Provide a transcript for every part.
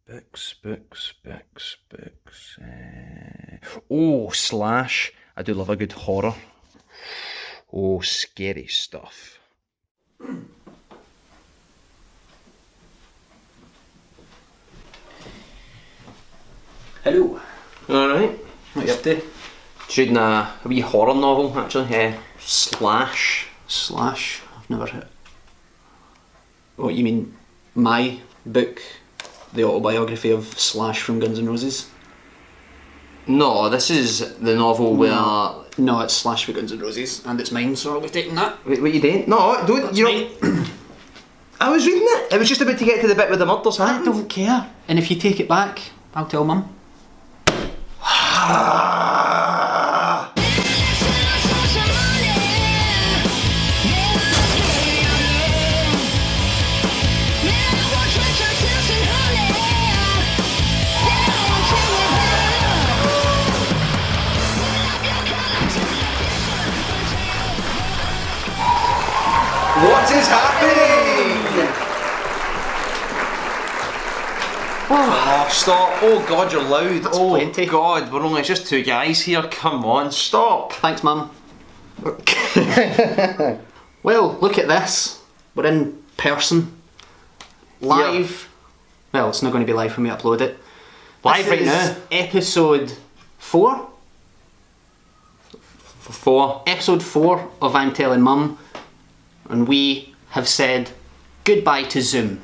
Books. Oh, Slash. I do love a good horror. Oh, scary stuff. Hello. Alright. What are you up to? Reading a wee horror novel, actually. Slash. Slash. I've never heard. What, you mean my book, the autobiography of Slash from Guns N' Roses? No, this is the novel where... No, it's Slash for Guns N' Roses, and it's mine, so I'll be taking that. Wait, what you doing? No, don't... That's you mine. I was reading it. It was just about to get to the bit where the murders I happened. don't care. And if you take it back, I'll tell Mum. What is happening? Oh, stop. Oh God, you're loud. That's oh plenty. God, we're only just two guys here. Come on, stop. Thanks, Mum. Well, look at this. We're in person. Live. Well, it's not going to be live when we upload it. Live This right is now. Episode 4? Four. Episode 4 of I'm Telling Mum. And we have said goodbye to Zoom.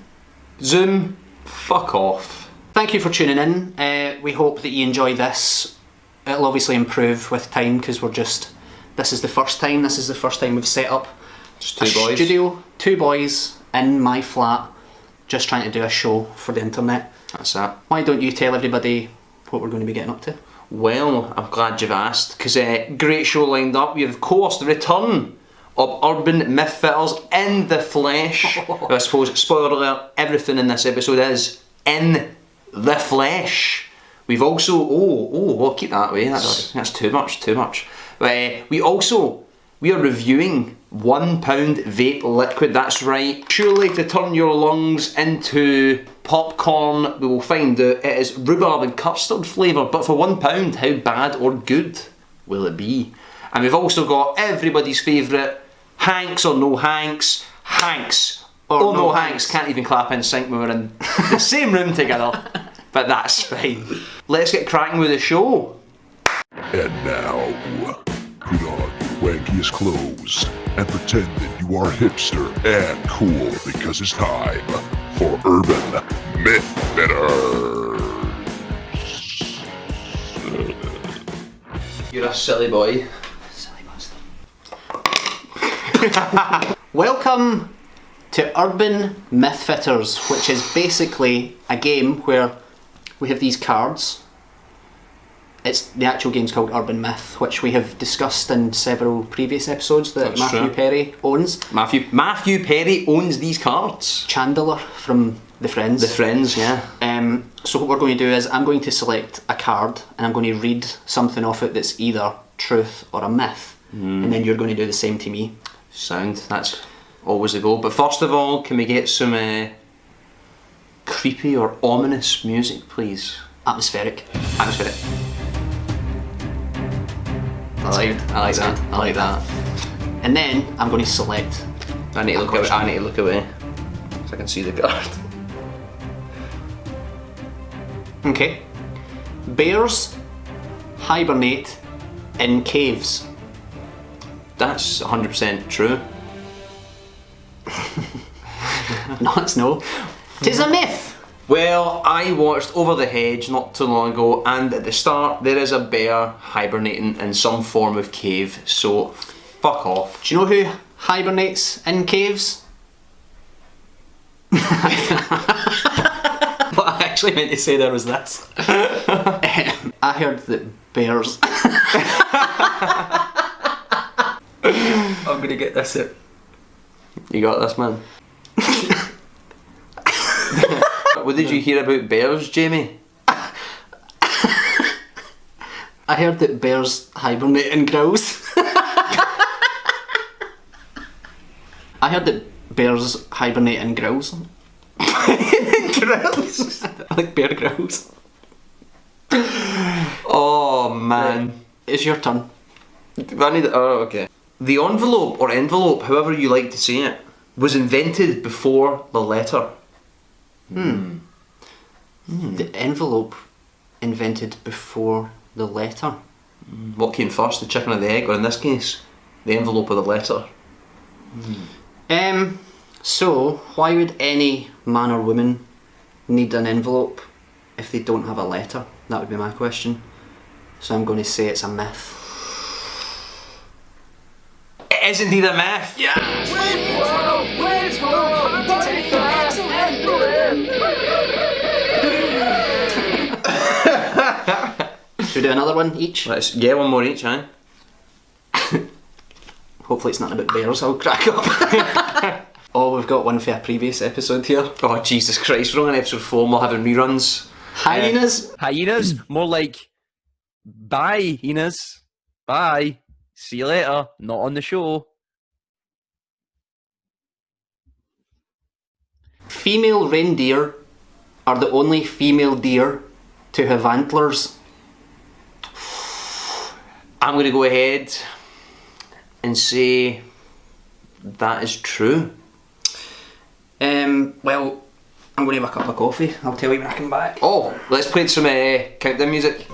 Zoom, fuck off. Thank you for tuning in. We hope that you enjoy this. It'll obviously improve with time because this is the first time we've set up Just two a boys. studio, 2 boys in my flat, just trying to do a show for the internet. That's that. Why don't you tell everybody what we're going to be getting up to? Well, I'm glad you've asked, because great show lined up. We have, of course, the return of Urban Mythfitters in the flesh. I suppose, spoiler alert, everything in this episode is in the flesh. We've also, well, keep that away, that's too much. We are reviewing £1 vape liquid, that's right. Surely to turn your lungs into popcorn, we will find out it is rhubarb and custard flavour, but for £1, how bad or good will it be? And we've also got everybody's favourite Hanks or no Hanks, Hanks or no Hanks. Can't even clap in sync when we're in the same room together, but that's fine. Let's get cracking with the show. And now, put on your wankiest clothes and pretend that you are hipster and cool because it's time for Urban Mythfitters. You're a silly boy. Silly bastard. Welcome to Urban Mythfitters, which is basically a game where we have these cards. The actual game's called Urban Myth, which we have discussed in several previous episodes that That's Matthew true. Perry owns. Matthew Perry owns these cards. Chandler from The Friends. The Friends, yeah. So what we're going to do is I'm going to select a card and I'm going to read something off it that's either truth or a myth. And then you're going to do the same to me. Sound, that's always the goal. But first of all, can we get some creepy or ominous music, please? Atmospheric. Atmospheric. I like that. And then I'm going to select. I need to look away so I can see the card. Okay. Bears hibernate in caves. That's 100% true. No, it's no. 'Tis a myth. Well, I watched Over the Hedge not too long ago, and at the start there is a bear hibernating in some form of cave, so fuck off. Do you know who hibernates in caves? What I actually meant to say there was this. I heard that bears. I'm gonna get this out. You got this, man. What did you hear about bears, Jamie? I heard that bears hibernate in grills. I heard that bears hibernate in grills. Grylls. I like Bear Grylls. Oh man. It's your turn. I need. Oh, okay. The envelope or envelope, however you like to say it, was invented before the letter. The envelope invented before the letter. What came first, the chicken or the egg, or in this case, the envelope or the letter? So why would any man or woman need an envelope if they don't have a letter? That would be my question. So I'm going to say it's a myth. It is indeed a myth. Yes! Should we do another one each? Let's get one more each, aye. Hopefully it's not about bears, I'll crack up. Oh, we've got one for a previous episode here. Oh Jesus Christ, we're on episode 4 and we're having reruns. Hyenas? Hyenas? More like bye, hyenas. Bye. See you later. Not on the show. Female reindeer are the only female deer to have antlers. I'm going to go ahead and say that is true. Well, I'm going to have a cup of coffee. I'll tell you when I come back. Oh, let's play some countdown music.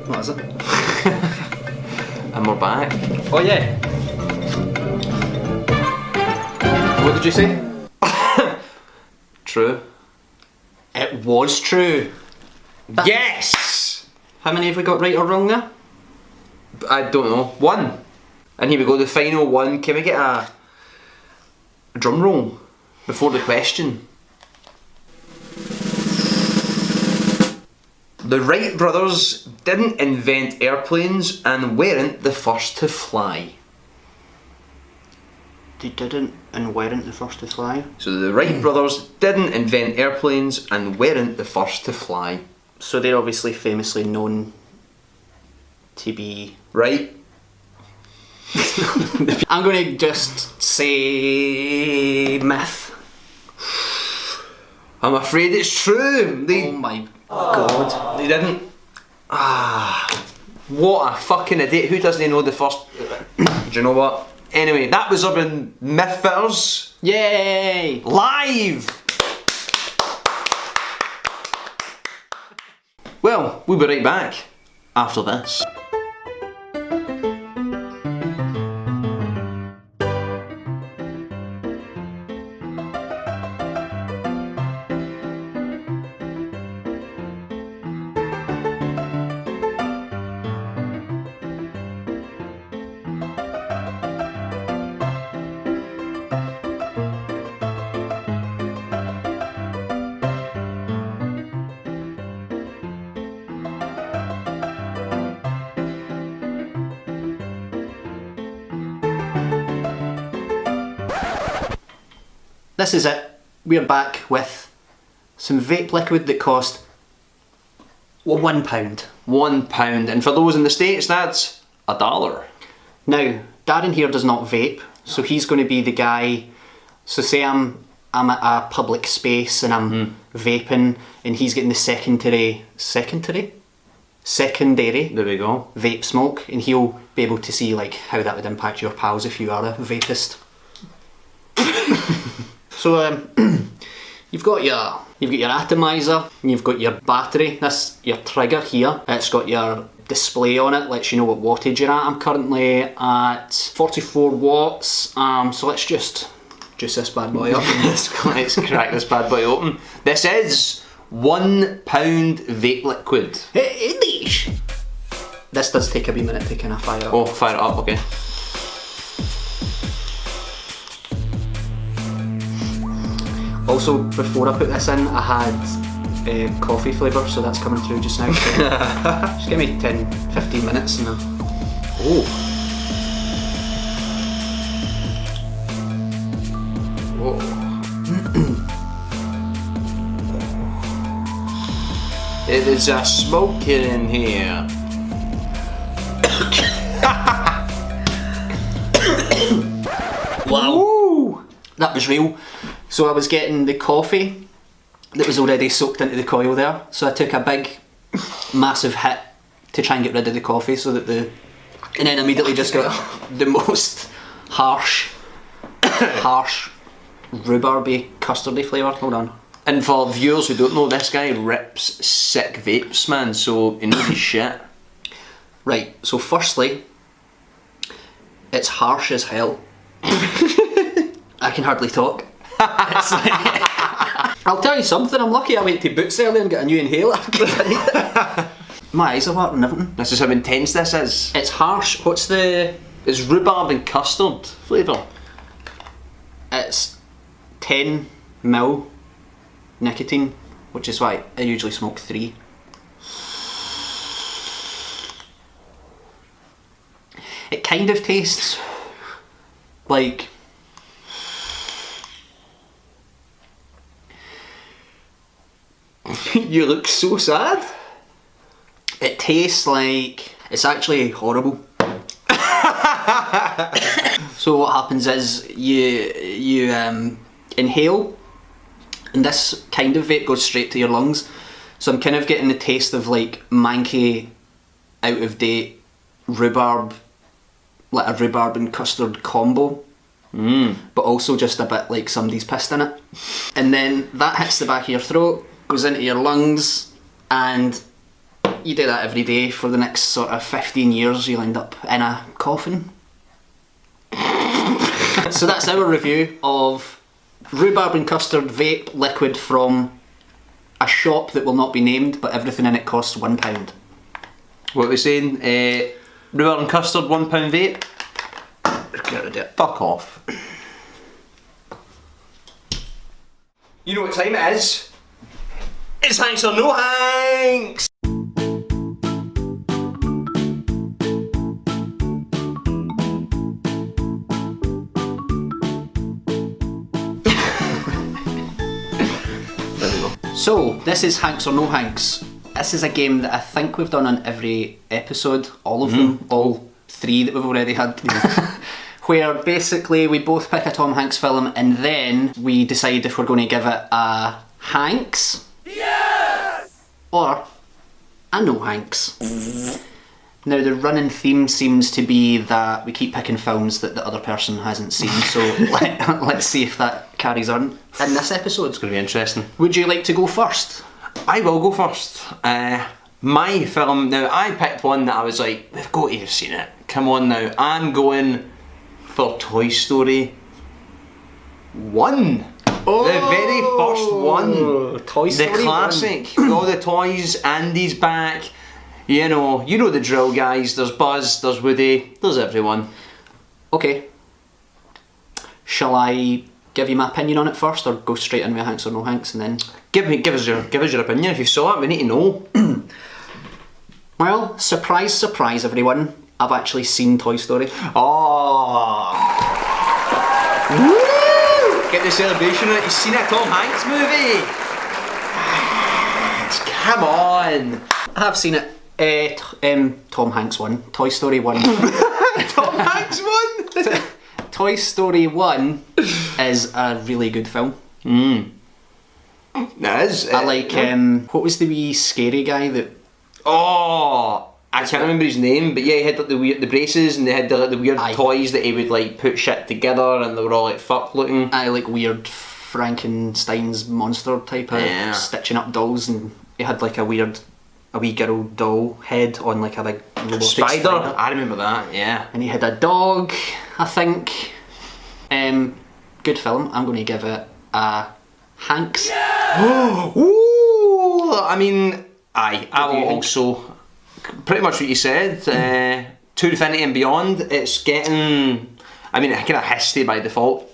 What is it? And we're back. Oh yeah. What did you say? True. It was true. Yes! How many have we got right or wrong there? I don't know. 1. And here we go, the final one. Can we get a drum roll before the question? The Wright brothers didn't invent airplanes and weren't the first to fly. They didn't and weren't the first to fly. So the Wright brothers didn't invent airplanes and weren't the first to fly. So they're obviously famously known to be... Right? I'm going to just say myth. I'm afraid it's true. Oh my god. They didn't. What a fucking idiot. Who doesn't know the first... Do you know what? Anyway, that was Urban Mythfitters Yay! live! Well, we'll be right back after this. This is it. We're back with some vape liquid that cost £1. £1, and for those in the States, that's $1. Now, Darren here does not vape, so he's going to be the guy. So say I'm at a public space and I'm vaping, and he's getting the secondary There we go. vape smoke, and he'll be able to see like how that would impact your pals if you are a vapist. So you've got your atomizer, and you've got your battery. That's your trigger here. It's got your display on it, lets you know what wattage you're at. I'm currently at 44 watts. So let's just juice this bad boy up. Let's crack this bad boy open. This is £1 vape liquid. This does take a wee minute to kind of fire up. Oh, fire it up, okay. Also, before I put this in, I had coffee flavour, so that's coming through just now. So just give me 10-15 minutes and then... Oh. It is a smoking in here. Wow. Woo! That was real. So I was getting the coffee that was already soaked into the coil there. So I took a big, massive hit to try and get rid of the coffee so that and then immediately just got the most harsh rhubarby custardy flavour. Hold on. And for viewers who don't know, this guy rips sick vapes, man, so he knows his shit. Right, so firstly, it's harsh as hell. I can hardly talk. It's like, I'll tell you something, I'm lucky I went to Boots earlier and got a new inhaler. My eyes are watering and everything. This is how intense this is. It's harsh. What's the... It's rhubarb and custard flavour. It's 10 mil nicotine, which is why I usually smoke 3. It kind of tastes like... You look so sad. It tastes like... It's actually horrible. So what happens is you inhale, and this kind of vape goes straight to your lungs. So I'm kind of getting the taste of like manky, out of date rhubarb, like a rhubarb and custard combo. But also just a bit like somebody's pissed in it. And then that hits the back of your throat, goes into your lungs, and you do that every day for the next sort of 15 years, you'll end up in a coffin. So that's our review of rhubarb and custard vape liquid from a shop that will not be named, but everything in it costs £1. What are we saying? Rhubarb and custard, £1 vape? Get rid of it. Fuck off. You know what time it is? It's Hanks or No Hanks! So, this is Hanks or No Hanks. This is a game that I think we've done on every episode, all of them, all 3 that we've already had. Where basically we both pick a Tom Hanks film and then we decide if we're going to give it a Hanks. Yes! Or a No Hanks. Now the running theme seems to be that we keep picking films that the other person hasn't seen, so let's see if that carries on in this episode. It's going to be interesting. Would you like to go first? I will go first. My film, now I picked one that I was like, we've got to have seen it. Come on now. I'm going for Toy Story 1. Oh, the very first one. Toy Story the classic. With all the toys, Andy's back. You know the drill, guys. There's Buzz, there's Woody, there's everyone. Okay. Shall I give you my opinion on it first, or go straight in with Hanks or No Hanks and then... Give us your opinion. If you saw it, we need to know. Well, surprise, surprise, everyone. I've actually seen Toy Story. Oh. Woo! Get the celebration right. You've seen a Tom Hanks movie. Come on. I have seen it. Tom Hanks 1. Toy Story 1. Tom Hanks 1? Toy Story 1 is a really good film. That is. I like, what was the wee scary guy that... Oh, I can't remember his name, but yeah, he had like the braces, and they had the weird Aye. toys that he would like put shit together, and they were all like fuck looking. I like weird Frankenstein's monster type of stitching up dolls, and he had like a wee girl doll head on like a big robotic Spider. spider. I remember that. Yeah. And he had a dog, I think. Good film. I'm going to give it a Hanks. Ooh, I mean, I do you will think? also pretty much what you said. To Infinity and Beyond. It's getting. I mean, kind of history by default.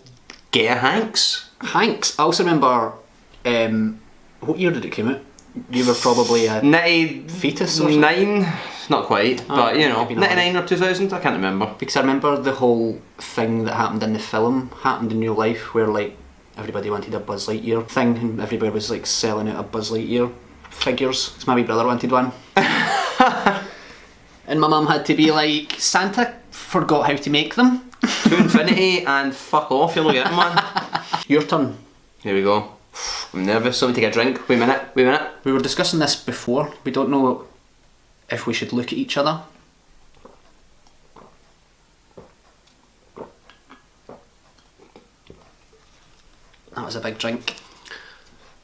Get a Hanks. Hanks. I also remember. What year did it come out? You were probably a 90 fetus or something? 9, not quite, but you know, maybe not. 99 or 2000, I can't remember. Because I remember the whole thing that happened in the film happened in real life, where like everybody wanted a Buzz Lightyear thing, and everybody was like selling out a Buzz Lightyear. figures, because my wee brother wanted one. And my mum had to be like, Santa forgot how to make them. To infinity and fuck off, you're not getting one. Your turn. Here we go. I'm nervous, let me take a drink. Wait a minute. We were discussing this before. We don't know if we should look at each other. That was a big drink.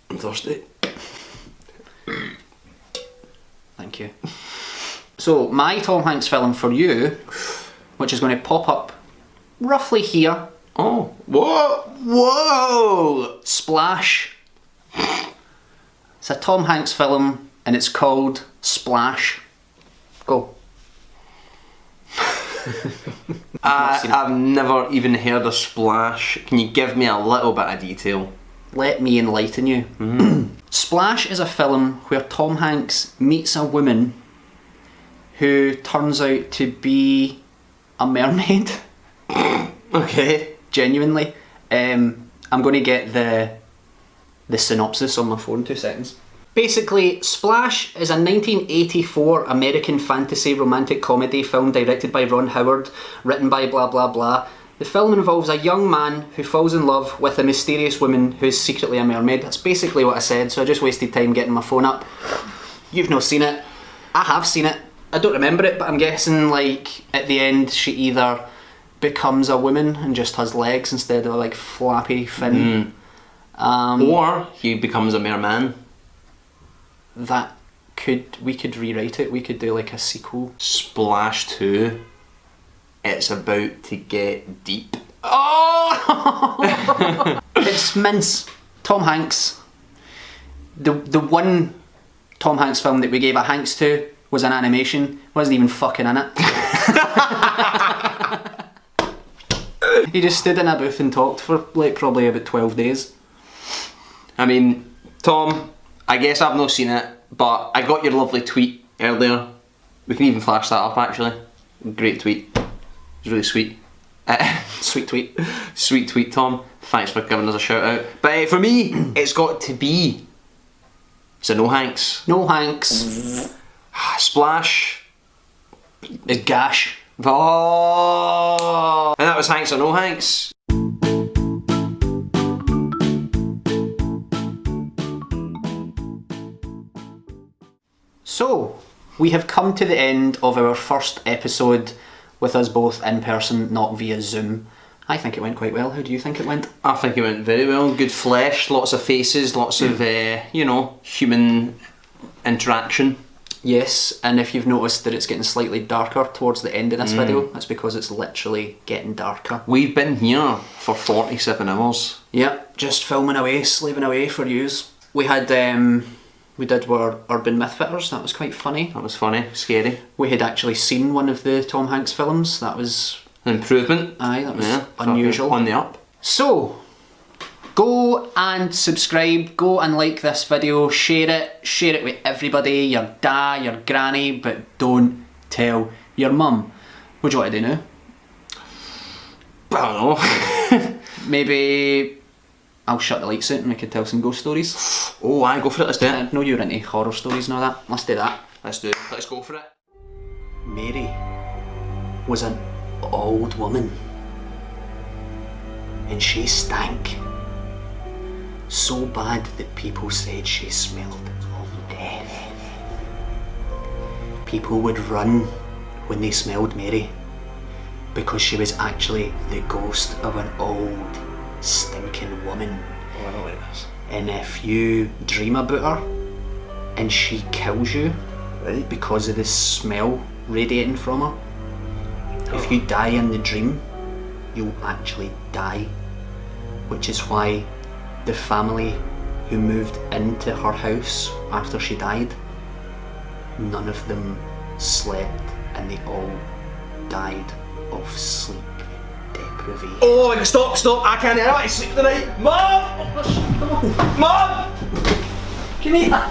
I'm thirsty. Thank you. So, my Tom Hanks film for you, which is going to pop up roughly here. Oh, whoa! Splash. It's a Tom Hanks film and it's called Splash. Go. I've never even heard of Splash. Can you give me a little bit of detail? Let me enlighten you. Splash is a film where Tom Hanks meets a woman who turns out to be a mermaid. Okay. Genuinely. I'm going to get the synopsis on my phone, 2 seconds. Basically, Splash is a 1984 American fantasy romantic comedy film directed by Ron Howard, written by blah blah blah. The film involves a young man who falls in love with a mysterious woman who is secretly a mermaid. That's basically what I said, so I just wasted time getting my phone up. You've not seen it. I have seen it. I don't remember it, but I'm guessing like at the end she either becomes a woman and just has legs instead of a like flappy fin. Or he becomes a merman. We could rewrite it. We could do like a sequel. Splash 2. It's about to get deep. Oh! It's mince. Tom Hanks. The one Tom Hanks film that we gave a Hanks to was an animation. Wasn't even fucking in it. He just stood in a booth and talked for like probably about 12 days. I mean, Tom, I guess I've not seen it, but I got your lovely tweet earlier. We can even flash that up actually. Great tweet. It was really sweet. Sweet tweet. Sweet tweet, Tom. Thanks for giving us a shout out. But for me, it's got to be... So no Hanks. No Hanks. Splash. Is Gash. Oh! And that was Hanks or no Hanks. So, we have come to the end of our first episode with us both in person, not via Zoom. I think it went quite well. How do you think it went? I think it went very well. Good flesh, lots of faces, lots of, human interaction. Yes, and if you've noticed that it's getting slightly darker towards the end of this video, that's because it's literally getting darker. We've been here for 47 hours. Yep, just filming away, slaving away for yous. We had, we did our Urban Mythfitters, that was quite funny. That was funny, scary. We had actually seen one of the Tom Hanks films, that was... An improvement. Aye, that was unusual. On the up. So, go and subscribe, go and like this video, share it with everybody, your dad, your granny, but don't tell your mum. What do you want to do now? I don't know. Maybe I'll shut the lights out and we could tell some ghost stories. Oh, aye, go for it, let's do it. I know you're into horror stories and all that. Let's do that. Let's do it, let's go for it. Mary was an old woman and she stank so bad that people said she smelled of death. People would run when they smelled Mary because she was actually the ghost of an old stinking woman. Oh, I don't like this. And if you dream about her and she kills you Right. because of the smell radiating from her, if you die in the dream, you'll actually die. Which is why the family who moved into her house after she died, none of them slept and they all died of sleep deprivation. Oh, stop, I can't sleep tonight. Mom! Come on. Mom! Come here!